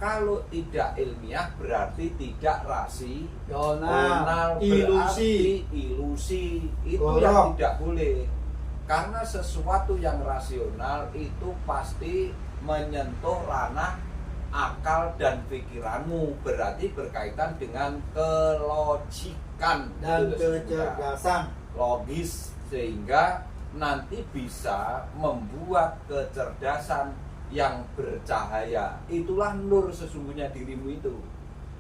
Kalau tidak ilmiah berarti tidak rasional, ilusi. Ilusi itu yang tidak boleh. Karena sesuatu yang rasional itu pasti menyentuh ranah akal dan pikiranmu, berarti berkaitan dengan kelogikan dan kecerdasan logis, sehingga nanti bisa membuat kecerdasan yang bercahaya. Itulah nur sesungguhnya dirimu itu.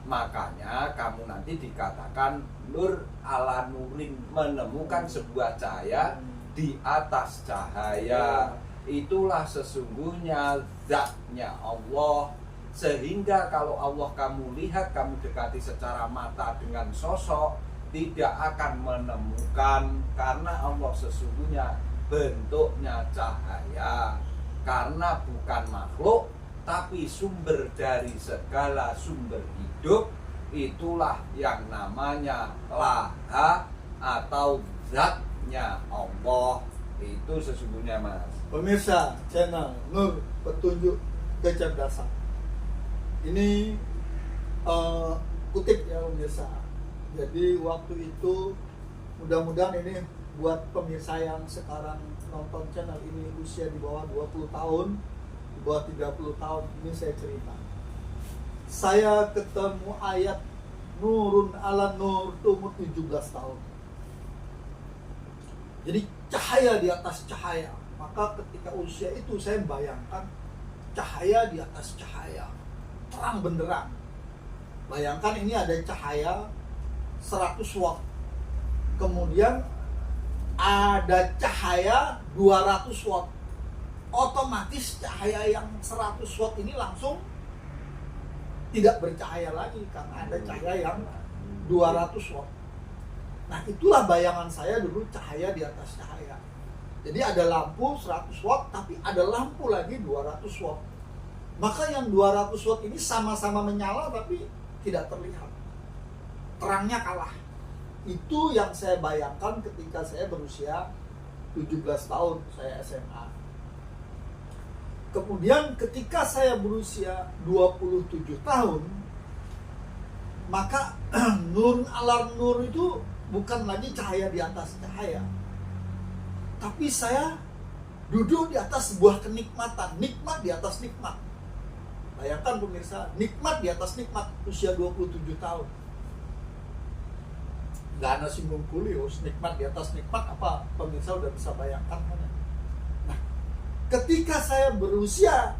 Makanya kamu nanti dikatakan nur ala nurin, menemukan sebuah cahaya di atas cahaya. Itulah sesungguhnya zatnya Allah. Sehingga kalau Allah kamu lihat, kamu dekati secara mata dengan sosok, tidak akan menemukan, karena Allah sesungguhnya bentuknya cahaya, karena bukan makhluk tapi sumber dari segala sumber hidup. Itulah yang namanya laha atau zatnya Allah. Itu sesungguhnya, Mas. Pemirsa channel Nur Petunjuk Kecerdasan, ini kutip ya pemirsa. Jadi waktu itu, mudah-mudahan ini buat pemirsa yang sekarang nonton channel ini usia di bawah 20 tahun, di bawah 30 tahun, ini saya cerita. Saya ketemu ayat nurun ala nur itu umur 17 tahun. Jadi cahaya di atas cahaya. Maka ketika usia itu saya bayangkan cahaya di atas cahaya, terang benderang. Bayangkan ini ada cahaya 100 watt, kemudian ada cahaya 200 watt. Otomatis cahaya yang 100 watt ini langsung tidak bercahaya lagi karena ada cahaya yang 200 watt. Nah, itulah bayangan saya dulu, cahaya di atas cahaya. Jadi ada lampu 100 watt tapi ada lampu lagi 200 watt. Maka yang 200 watt ini sama-sama menyala tapi tidak terlihat. Terangnya kalah. Itu yang saya bayangkan ketika saya berusia 17 tahun, saya SMA. Kemudian ketika saya berusia 27 tahun, maka nur alar nur itu bukan lagi cahaya di atas cahaya. Tapi saya duduk di atas sebuah kenikmatan, nikmat di atas nikmat. Bayangkan pemirsa, nikmat di atas nikmat, usia 27 tahun. Gak ada singgung kulius, nikmat di atas nikmat apa? Pemirsa udah bisa bayangkan mana? Nah, ketika saya berusia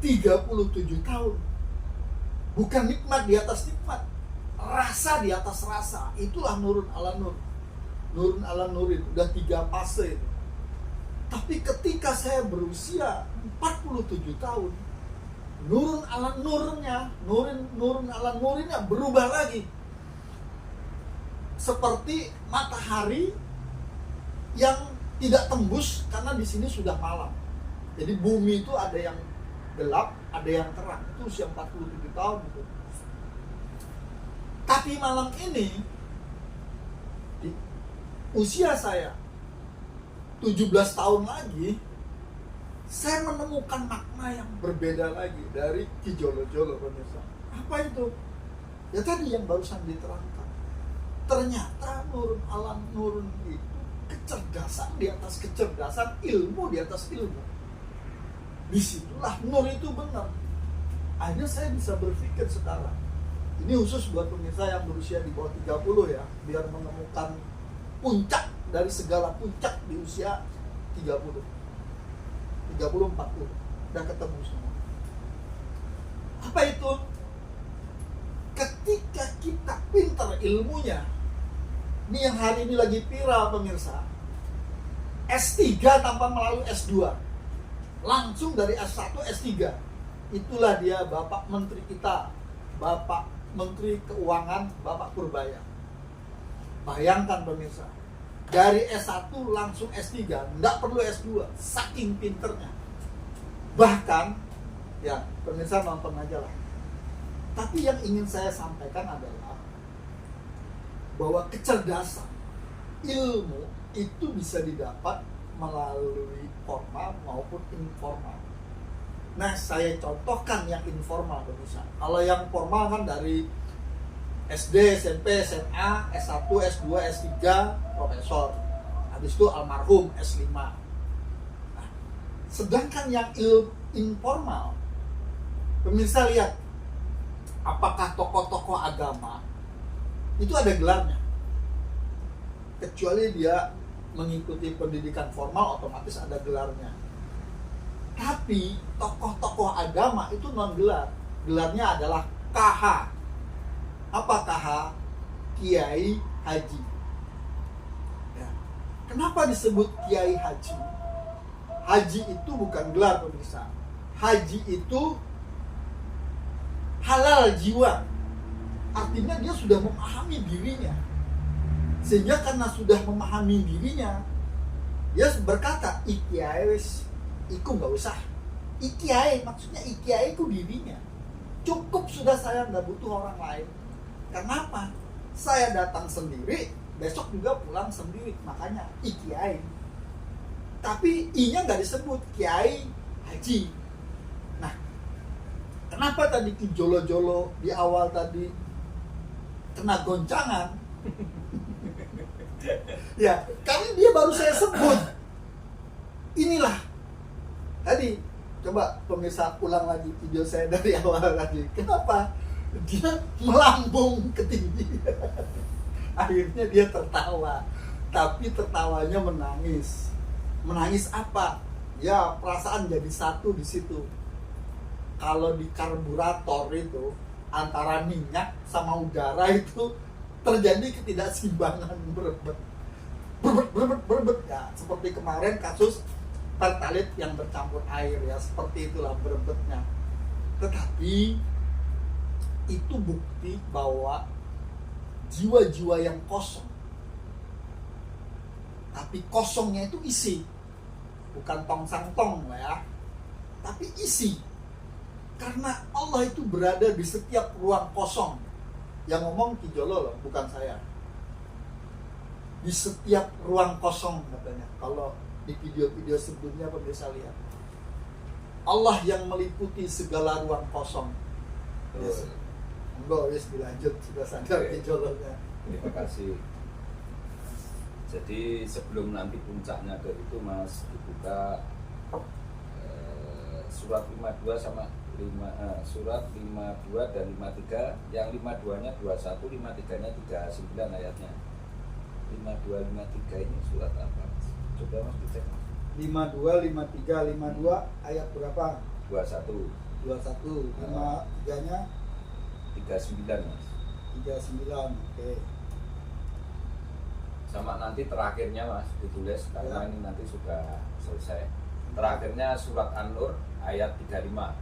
37 tahun. Bukan nikmat di atas nikmat, rasa di atas rasa. Itulah nurun ala nur. Nurun ala nurin, udah 3 fase itu. Tapi ketika saya berusia 47 tahun, nurun ala nurinnya berubah lagi. Seperti matahari yang tidak tembus karena di sini sudah malam. Jadi bumi itu ada yang gelap, ada yang terang. Itu usia 47 tahun itu. Tapi malam ini di usia saya 17 tahun lagi, saya menemukan makna yang berbeda lagi dari Ki Jolo-Jolo, pemirsa. Apa itu? Ya tadi yang barusan diterangkan. Ternyata nurun alam nurun itu kecerdasan di atas kecerdasan, ilmu di atas ilmu. Disitulah nur itu benar. Akhirnya saya bisa berpikir sekarang. Ini khusus buat pemirsa yang berusia di bawah 30 ya, biar menemukan puncak dari segala puncak di usia 30, 40, udah ketemu semua. Apa itu? Ketika kita pintar ilmunya, ini yang hari ini lagi viral pemirsa, S3 tanpa melalui S2, langsung dari S1 S3. Itulah dia Bapak Menteri kita, Bapak Menteri Keuangan, Bapak Purbaya. Bayangkan pemirsa, dari S1 langsung S3, nggak perlu S2, saking pinternya. Bahkan, ya pemirsa nonton aja lah. Tapi yang ingin saya sampaikan adalah bahwa kecerdasan, ilmu itu bisa didapat melalui formal maupun informal. Nah, saya contohkan yang informal pemirsa. Kalau yang formal kan dari SD, SMP, SMA, S1, S2, S3, profesor. Habis itu almarhum S5. Nah, sedangkan yang informal, pemirsa lihat, apakah tokoh-tokoh agama itu ada gelarnya? Kecuali dia mengikuti pendidikan formal, otomatis ada gelarnya. Tapi tokoh-tokoh agama itu non gelar. Gelarnya adalah KH. Apa KH? Kiai Haji. Ya. Kenapa disebut Kiai Haji? Haji itu bukan gelar pemirsa. Haji itu halal jiwa. Artinya dia sudah memahami dirinya. Sehingga karena sudah memahami dirinya, dia berkata, ikiai wis, iku nggak usah. Ikiai, maksudnya ikiai itu dirinya. Cukup sudah, saya nggak butuh orang lain. Kenapa? Saya datang sendiri, besok juga pulang sendiri. Makanya ikiai. Tapi i-nya nggak disebut, Kiai Haji. Nah, kenapa tadi Ki Jolo-Jolo di awal tadi kena goncangan? Ya, karena dia baru saya sebut. Inilah tadi, coba pemirsa ulang lagi video saya dari awal lagi. Kenapa? Dia melambung ke tinggi. Akhirnya dia tertawa, tapi tertawanya menangis. Menangis apa? Ya, perasaan jadi satu di situ. Kalau di karburator itu antara minyak sama udara itu terjadi ketidakseimbangan, berebet ya, seperti kemarin kasus pertalit yang bercampur air ya, seperti itulah berebetnya. Tetapi itu bukti bahwa jiwa-jiwa yang kosong, tapi kosongnya itu isi, bukan tong sang tong ya, tapi isi. Karena Allah itu berada di setiap ruang kosong. Yang ngomong Ki Jolo loh, bukan saya. Di setiap ruang kosong katanya. Kalau di video-video sebelumnya pemirsa lihat, Allah yang meliputi segala ruang kosong. Yes. Enggak, yes, dilanjut, sudah sadar Ki Jolonya. Terima kasih. Jadi sebelum nanti puncaknya ke itu Mas, dibuka surat 52 sama surat 52 dan 53. Yang 52-nya 21, 53-nya 39 ayatnya. 52, 53 ini surat apa? Coba Mas dicek. 52, 53, 52 ayat berapa? 21. 21. 53-nya 39 Mas. 39. Oke. Sama nanti terakhirnya Mas ditulis karena ini nanti sudah selesai. Terakhirnya surat An-Nur ayat 35.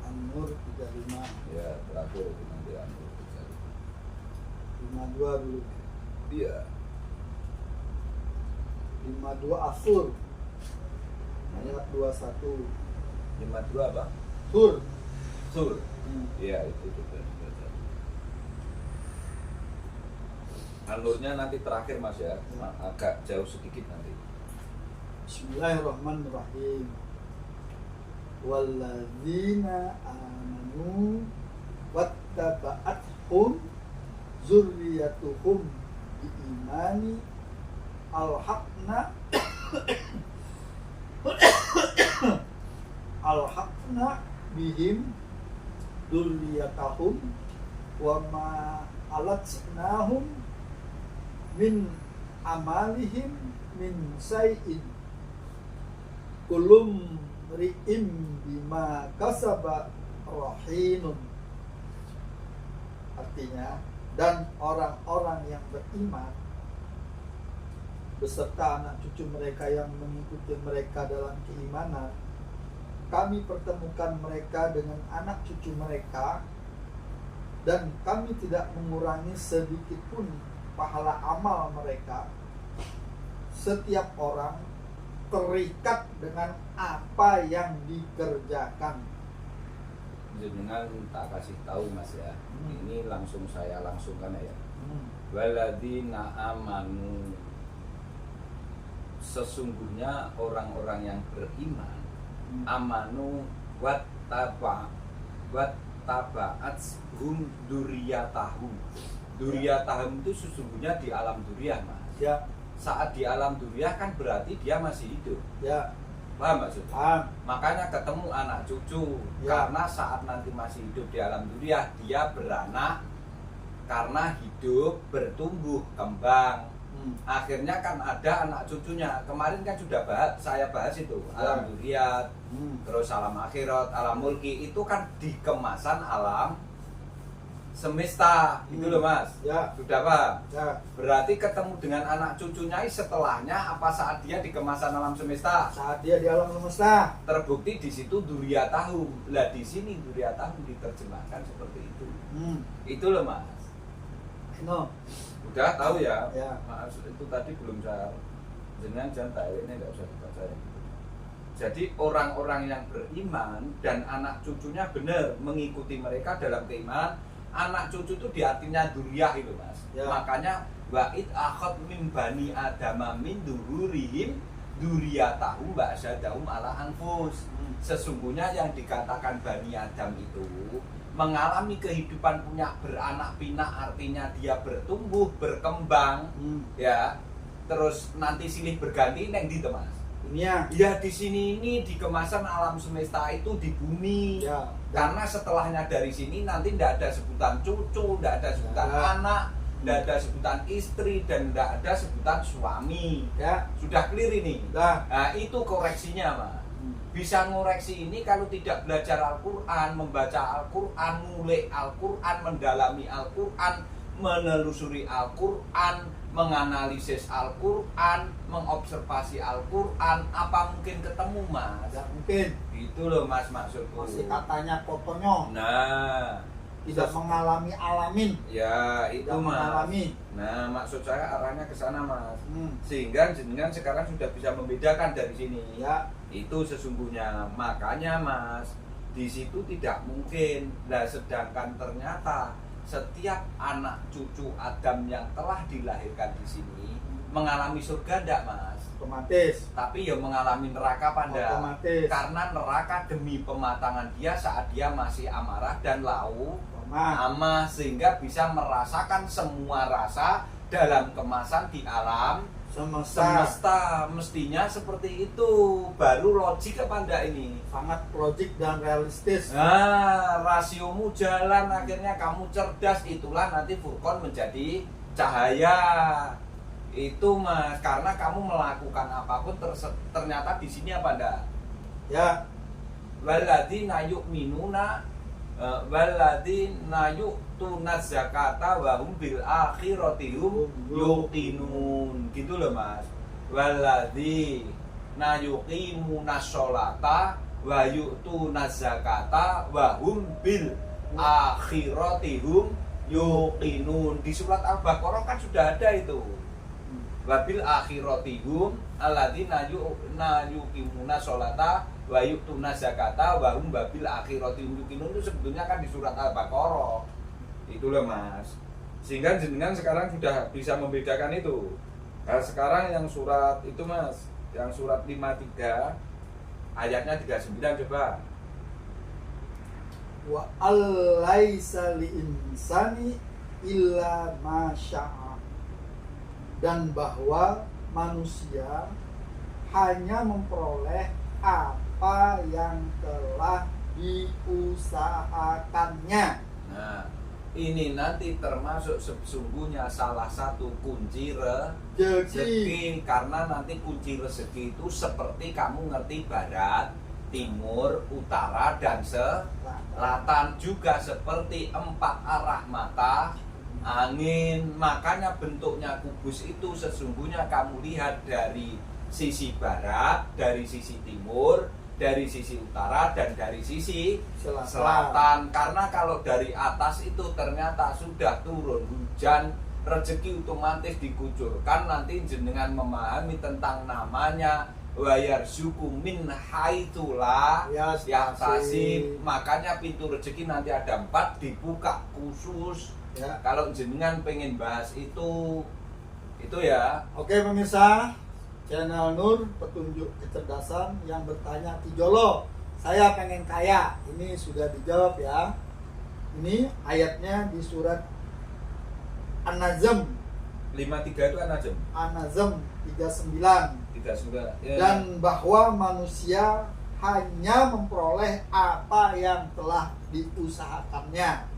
An-Nur 35. Ya, terakhir itu nanti An-Nur 52 dulu. 35. Iya. 52 Asur ayat 21. 52 apa? Sur. Sur. Iya, itu juga. An-Nurnya nanti terakhir Mas ya. Agak jauh sedikit nanti. Bismillahirrahmanirrahim. Walladzina amanu wattaba'athum zurriyatuhum biimani alhaqna bihim dzurriyyatahum wa ma alatnahum min amalihim min syai'in kulum ri'im bima kasaba rahinun. Artinya, dan orang-orang yang beriman beserta anak cucu mereka yang mengikuti mereka dalam keimanan, kami pertemukan mereka dengan anak cucu mereka, dan kami tidak mengurangi sedikit pun pahala amal mereka. Setiap orang terikat dengan apa yang dikerjakan. Dengan tak kasih tahu Mas ya. Ini langsung saya langsungkan ya. Waladina amanu, sesungguhnya orang-orang yang beriman, amanu wattaba'at hum duriyatahum. Duriyatahum itu sesungguhnya di alam duriyah Mas. Ya. Saat di alam duriyah kan berarti dia masih hidup. Ya. Paham maksudnya? Paham. Makanya ketemu anak cucu. Ya. Karena saat nanti masih hidup di alam duriyah, dia beranak karena hidup, bertumbuh, kembang. Akhirnya kan ada anak cucunya. Kemarin kan sudah saya bahas itu alam duriyat, terus alam akhirat, alam mulki. Itu kan di kemasan alam semesta. Itu loh Mas. Ya. Sudah paham? Ya. Berarti ketemu dengan anak cucunya setelahnya apa saat dia di kemasan alam semesta? Saat dia di alam semesta. Terbukti di situ duriyatahum. Lah di sini duriyatahum diterjemahkan seperti itu. Itu loh Mas. No. Udah tahu ya? Ya. Mas, itu tadi belum saya jangan ini enggak usah dibaca ya. Jadi orang-orang yang beriman dan anak cucunya benar mengikuti mereka dalam keimanan. Anak cucu itu di artinya duriyah itu Mas. Ya. Makanya wa'id akhad min bani adama min dururihim duriyatahum ba'syadahum ala anfus. Sesungguhnya yang dikatakan Bani Adam itu mengalami kehidupan punya beranak pinak, artinya dia bertumbuh, berkembang, ya. Terus nanti silih berganti neng di Mas. Dunia. Ya di sini ini di kemasan alam semesta itu di bumi. Ya. Karena setelahnya dari sini nanti tidak ada sebutan cucu, tidak ada sebutan Ya. anak, tidak ada sebutan istri, dan tidak ada sebutan suami. Ya. Sudah clear ini. Dah. Nah itu koreksinya Mas. Bisa ngoreksi ini kalau tidak belajar Al-Quran, membaca Al-Quran, ngulik Al-Quran, mendalami Al-Quran, menelusuri Al-Quran, menganalisis Al-Quran, mengobservasi Al-Quran, apa mungkin ketemu Mas? Tidak mungkin. Itu loh Mas maksudku. Masih katanya kotonyo. Nah, Tidak mengalami alamin. ya itu Tidak Mas. mengalami. Nah maksud saya arahnya ke sana Mas. Hmm. Sehingga jenengan sekarang sudah bisa membedakan dari sini. Ya. Itu sesungguhnya. Makanya Mas, di situ tidak mungkin. Nah sedangkan ternyata setiap anak cucu Adam yang telah dilahirkan di sini mengalami surga enggak Mas? Otomatis. Tapi ya mengalami neraka pada. Otomatis. Karena neraka demi pematangan dia saat dia masih amarah dan lau amah, sehingga bisa merasakan semua rasa dalam kemasan di alam semesta. Mestinya seperti itu. Baru logik apa enggak ini? Sangat logik dan realistis. Nah, rasiomu jalan, akhirnya kamu cerdas. Itulah nanti Furqan menjadi cahaya. Itu Mas, karena kamu melakukan apapun ternyata di sini apa ndak? Ya. Walladzina yu'minuna walladzina yu'tuna zakata wa hum bil akhirati hum yuqinun. Gitu loh Mas. Walladzina yuqimuna sholata wa yu'tuna zakata wa hum bil akhirati hum yuqinun. Di surat Al-Baqarah kan sudah ada itu. Wabil akhiratihum alladzina yuqimuna sholata wa yu'tuna zakata wa hum babil akhiratihum yuqinun. Itu sebetulnya kan di surat Al-Baqarah. Itu loh Mas. Sehingga jenengan sekarang sudah bisa membedakan itu. Nah, sekarang yang surat itu Mas, yang surat 53 ayatnya 39 coba. Wa allaisa li insani illa ma syaa. Dan bahwa manusia hanya memperoleh apa yang telah diusahakannya. Nah, ini nanti termasuk sesungguhnya salah satu kunci rezeki, karena nanti kunci rezeki itu seperti kamu ngerti barat, timur, utara, dan selatan, juga seperti 4 arah mata angin. Makanya bentuknya kubus itu sesungguhnya kamu lihat dari sisi barat, dari sisi timur, dari sisi utara, dan dari sisi selatan. Karena kalau dari atas itu ternyata sudah turun hujan, rezeki otomatis dikucurkan. Nanti jenengan memahami tentang namanya wayar suku min haitula yahtasib. Makanya pintu rezeki nanti ada 4 dibuka khusus. Ya. Kalau jenengan pengen bahas itu ya. Oke pemirsa, channel Nur petunjuk kecerdasan yang bertanya Kijolo, saya pengen kaya. Ini sudah dijawab ya. Ini ayatnya di surat An-Najm 53 itu An-Najm. An-Najm 39. 39. Ya. Dan bahwa manusia hanya memperoleh apa yang telah diusahakannya.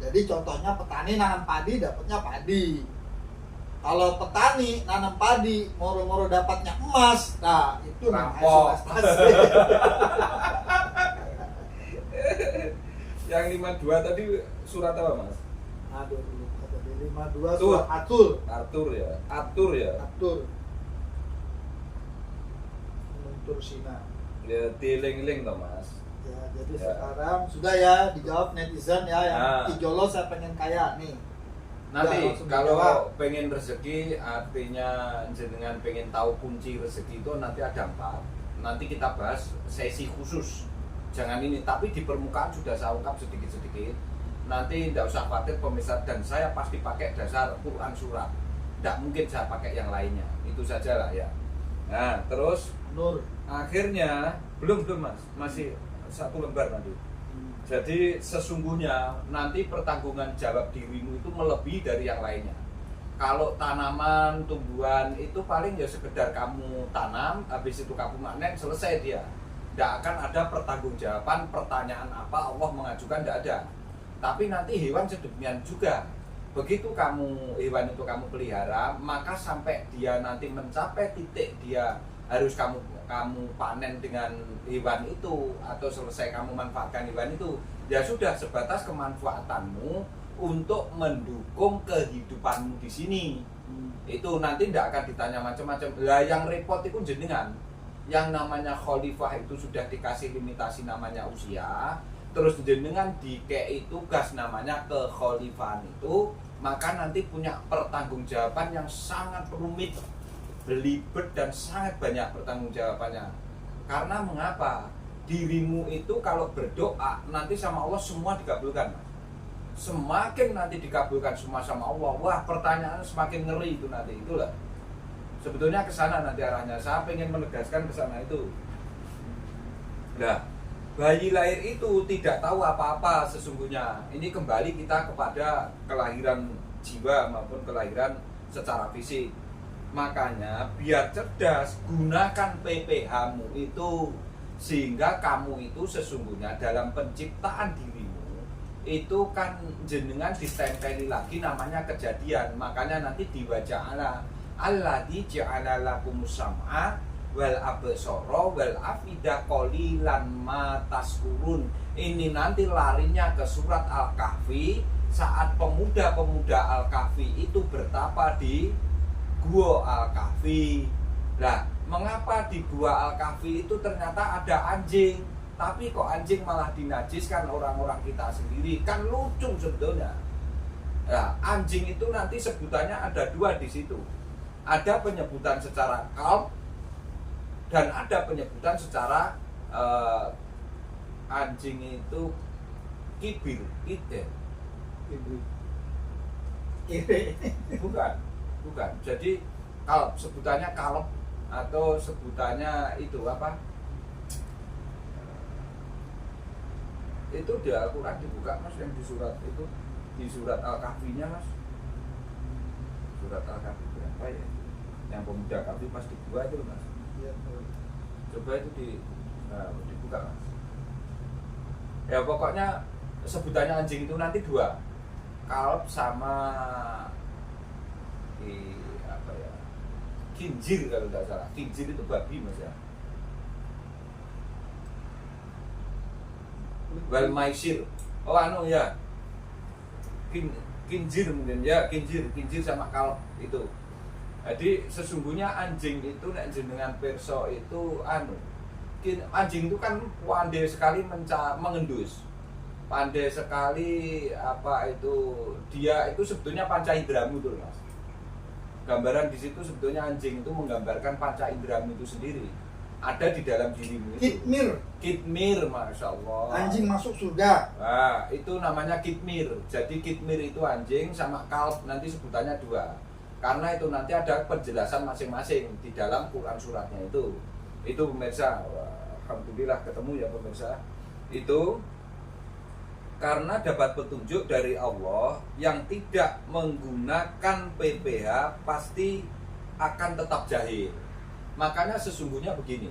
Jadi contohnya petani nanam padi dapatnya padi. Kalau petani nanam padi moro-moro dapatnya emas, nah itu namanya investasi. Yang 52 tadi surat apa Mas? Aduh, tadi 52 surat Atur. Atur ya. Atur ya. Atur. Menuntur Sina. Ya dieling-eling toh Mas. Ya, jadi Ya. sekarang sudah ya dijawab netizen ya yang Kijolo saya pengen kaya nih. Nanti Ya, kalau dijawab. pengen rezeki, artinya jenengan pengen tahu kunci rezeki itu nanti ada 4. Nanti kita bahas sesi khusus. Jangan ini, tapi di permukaan sudah saya ungkap sedikit-sedikit. Nanti tidak usah khawatir pemirsa, dan saya pasti pakai dasar Quran surat. Tidak mungkin saya pakai yang lainnya. Itu saja lah ya. Nah, terus Nur. akhirnya belum Mas, masih 1 lembar nanti. Jadi sesungguhnya nanti pertanggungan jawab dirimu itu melebihi dari yang lainnya. Kalau tanaman, tumbuhan itu paling ya sekedar kamu tanam, habis itu kamu panen, selesai dia. Tidak akan ada pertanggungjawaban pertanyaan apa Allah mengajukan, tidak ada. Tapi nanti hewan sedemikian juga. Begitu kamu hewan itu kamu pelihara, maka sampai dia nanti mencapai titik dia harus kamu panen dengan hewan itu, atau selesai kamu manfaatkan hewan itu, ya sudah sebatas kemanfaatanmu untuk mendukung kehidupanmu di sini. Itu nanti tidak akan ditanya macam-macam. Lah yang repot itu jenengan. Yang namanya khalifah itu sudah dikasih limitasi namanya usia, terus jenengan dikei tugas namanya kekhalifahan itu, maka nanti punya pertanggungjawaban yang sangat rumit, belibet, dan sangat banyak pertanggungjawabannya. Karena mengapa? Dirimu itu kalau berdoa nanti sama Allah semua dikabulkan. Semakin nanti dikabulkan semua sama Allah, wah pertanyaan semakin ngeri itu nanti. Itulah sebetulnya kesana nanti arahnya. Saya pengen menegaskan kesana itu. Nah, bayi lahir itu tidak tahu apa-apa sesungguhnya. Ini kembali kita kepada kelahiran jiwa maupun kelahiran secara fisik. Makanya biar cerdas, gunakan PPH-mu itu, sehingga kamu itu sesungguhnya dalam penciptaan dirimu itu kan jenengan ditempeli lagi namanya kejadian. Makanya nanti di wajah Alladzi ja'ala lakumus sam'a wal absara wal afida qalilan ma tashkurun. Ini nanti larinya ke surat Al-Kahfi saat pemuda-pemuda Al-Kahfi itu bertapa di Gua Al-Kahfi. Nah, mengapa di Gua Al-Kahfi itu ternyata ada anjing? Tapi kok anjing malah dinajiskan orang-orang kita sendiri? Kan lucu sebetulnya. Nah, anjing itu nanti sebutannya ada dua di situ. Ada penyebutan secara kalb dan ada penyebutan secara anjing itu kibir, ide. Bukan. Jadi kalb sebutannya kalb atau sebutannya itu apa? Itu di Al-Quran dibuka Mas, yang di surat itu, di surat Al-Kahfinya Mas. Surat Al-Kahfi berapa ya? Yang pemuda Kahfi pas di gua itu Mas. Iya, Coba itu dibuka Mas. Ya pokoknya sebutannya anjing itu nanti dua, kalb sama apa ya, khinzir kalau tidak salah. Khinzir itu babi Mas ya. Wal maisir. Oh anu ya. Khinzir mungkin ya, khinzir sama kalb itu. Jadi sesungguhnya anjing itu nek jenengan perso itu anu. Anjing itu kan pandai sekali mengendus. Pandai sekali apa itu, dia itu sebetulnya panca indramu itu Mas. Gambaran di situ sebetulnya anjing itu menggambarkan panca indramu itu sendiri. Ada di dalam dirimu itu. Kitmir, Masya Allah. Anjing masuk surga. Nah, itu namanya kitmir. Jadi kitmir itu anjing sama kalb nanti sebutannya dua. Karena itu nanti ada penjelasan masing-masing di dalam Quran suratnya itu. Itu pemirsa, alhamdulillah ketemu ya pemirsa. Itu karena dapat petunjuk dari Allah yang tidak menggunakan PPH pasti akan tetap jahil. Makanya sesungguhnya begini,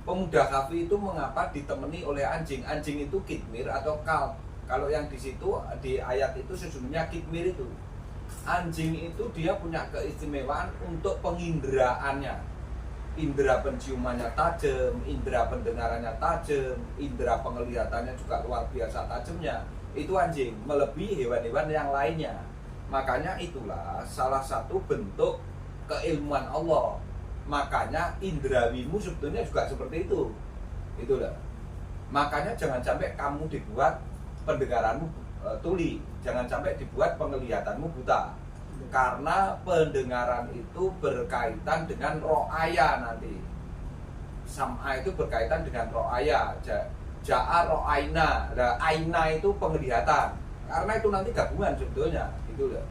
pemuda Kahfi itu mengapa ditemani oleh anjing? Anjing itu kitmir atau kalb. Kalau yang di situ di ayat itu sesungguhnya kitmir itu. Anjing itu dia punya keistimewaan untuk pengindraannya. Indera penciumannya tajam, indera pendengarannya tajam, indera penglihatannya juga luar biasa tajamnya. Itu anjing, melebihi hewan-hewan yang lainnya. Makanya itulah salah satu bentuk keilmuan Allah. Makanya indrawimu sebetulnya juga seperti itu. Itulah. Makanya jangan sampai kamu dibuat pendengaranmu tuli, jangan sampai dibuat penglihatanmu buta. Karena pendengaran itu berkaitan dengan ro'aya nanti. Sam'a itu berkaitan dengan ro'aya. Ja'a ro'aina. Nah, aina itu penglihatan. Karena itu nanti gabungan sebetulnya. Itulah.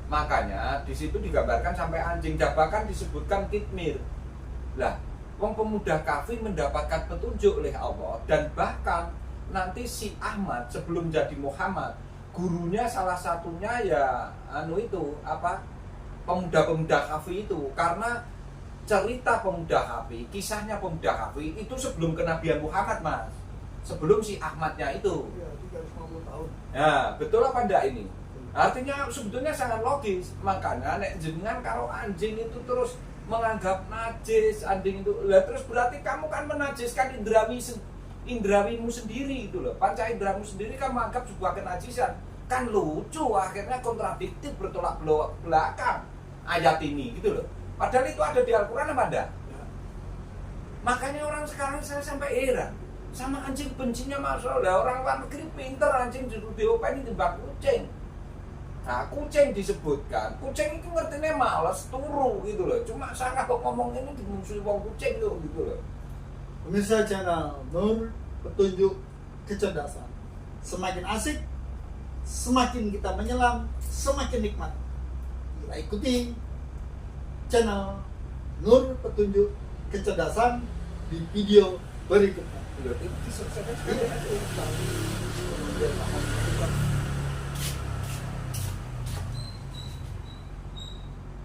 Makanya di situ digambarkan sampai anjing, bahkan disebutkan kitmir. Lah, wong pemuda Kahfi mendapatkan petunjuk oleh Allah, dan bahkan nanti si Ahmad sebelum jadi Muhammad, gurunya salah satunya ya anu itu apa? Pemuda-pemuda Kahfi itu. Karena cerita pemuda Kahfi, kisahnya pemuda Kahfi itu sebelum kenabian Muhammad, Mas. Sebelum si Ahmadnya itu. Ya, 350 tahun. Nah, betul apa enggak ini? Artinya sebetulnya sangat logis. Makanya nek jenengan kalau anjing itu terus menganggap najis anjing itu, lah terus berarti kamu kan menajiskan indrawimu sendiri itu loh. Panca indramu sendiri kan menganggap sebuah kenajisan. Kan lucu, akhirnya kontradiktif, bertolak belakang ayat ini gitu loh. Padahal itu ada di Al-Quran apa enggak? Makanya orang sekarang saya sampai heran sama anjing, bencinya masalah. Orang luar negeri pinter, anjing diopeni timbang kucing. Nah, kucing disebutkan, kucing itu ngertinya malas turu gitu loh. Cuma saya kok ngomong ini dimusuhi wong kucing loh gitu loh. Pemirsa channel Nur Petunjuk Kecerdasan. Semakin asik, semakin kita menyelam, semakin nikmat. Kita ikuti channel Nur Petunjuk Kecerdasan di video berikutnya. Itu diselesaikan sekali.